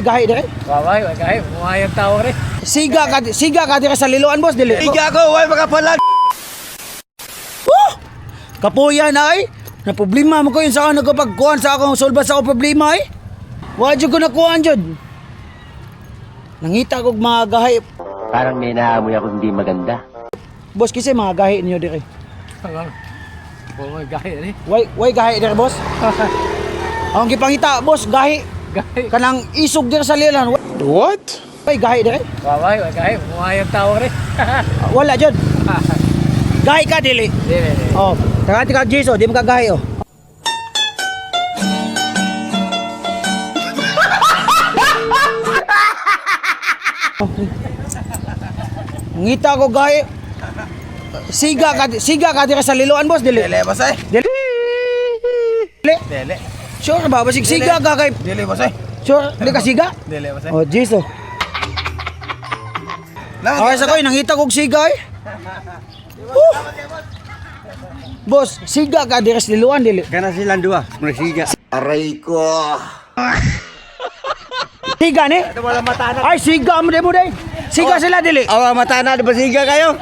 Gahi dire. Waway, gahi, muayang tao rin. Siga ka dire sa liloan boss dili. Siga ko, way makapalag. Kapuya na ay. Na problema mo ko yun sa ako nagpagkuhan sa akong solba sa akong problema ay. Wa jud ko nakuhaan jud. Nangita kog mga gahi. Parang may naamoy ako hindi maganda. Boss kasi mga gahi niyo dire. Hanggang. Waway, gahi rin. Way gahi dire boss. Ang gipangita boss gahi. Gahi. Kanang isog dire sa liloan. What? Way gahi dire. Waway, gahi, muayang tao rin. Wala jud. Gahi ka dili. Dili. Oh, tagati ka Jiso, di mo kagahi oh. Ngita ko gahi. Siga ka dire sa liloan boss dili. Dili, boss ay. Dili. Dili. Sure ba basig siga ka kay. Dili, boss ay. Sure, di ka siga? Dili, boss ay. Oh, Jiso. Okay sa koy nangita kog siga eh. Boss, siga ka dire sa liloan dili. Kana silang dua, siga. Aray ko. Siga ni? Wala mata na. Ay, siga mo day. Siga sila dili. Awa mata na, di ba siga kayo?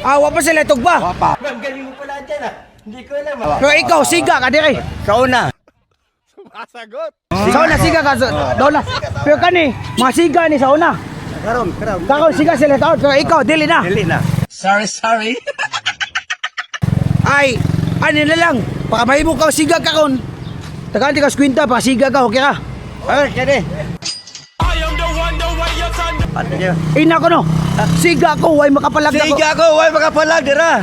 Awa pa sila tugba. Papa. Ang galing mo pala dyan ah. Hindi ko alam. Pero ikaw, siga ka dire. Kauna. Sumasagot. Sa una, siga ka. Doon na. Pero kani, mga siga ni sa una. Karon. Kakao, siga sila taon. Pero ikaw, dili na. Dili na. Sorry. Ay, ano na lang. Pakabay mo ka, siga ka kon. Tagaan, di ka skwinta, pa siga ka, okay ka? Ay, kaya Ano niyo? Ina ko no. Siga ko, way makapalag na ko. Siga ko, way makapalag dira.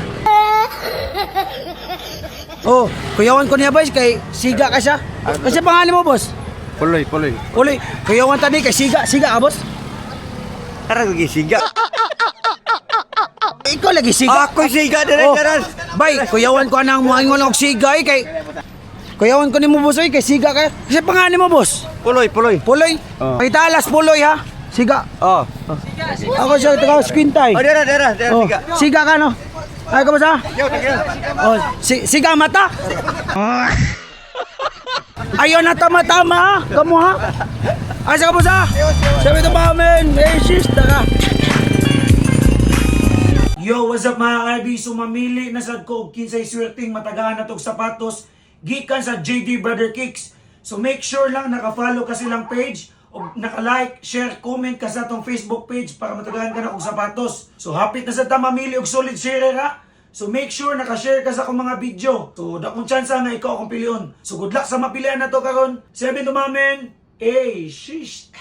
Oh, kuyawan ko niya boys, kay siga ka siya. Kasi pangalan mo, boss? Puloy. Uli, kuyawan tadi kay siga ka, boss? Tara lagi siga. Ikaw lagi siga. Ako siga dira karan. Bay, kuyawan ko anang muingon og siga eh, kay kuyawan ko nimo boss kay siga ka. Kasi pangalan mo, boss? Puloy. Puloy. Oh. May talas puloy ha. Siga. Oh. Ako siya taga squintay. Oh, dira Oh, siga. siga ka no. Ay, kamusta? Yo, tingnan. Oh, siga mata. Ayaw na tama-tama ha. Kamu ha. Ay, sa kamusta? Sabi ito pa amin. Sis, taka. Yo, what's up mga kaibiso? Mamili na sad ko og kinsay swerting matagahan na tog sapatos gikan sa JD Brother Kicks. So make sure lang naka-follow ka silang page o naka-like, share, comment ka sa atong Facebook page para matagahan ka na og sapatos. So hapit na sa ta mamili og solid share ha. So make sure naka-share ka sa akong mga video. So dakong chance nga ikaw akong pilion. So good luck sa mapilian na to karon. 7 to mamen. Shish.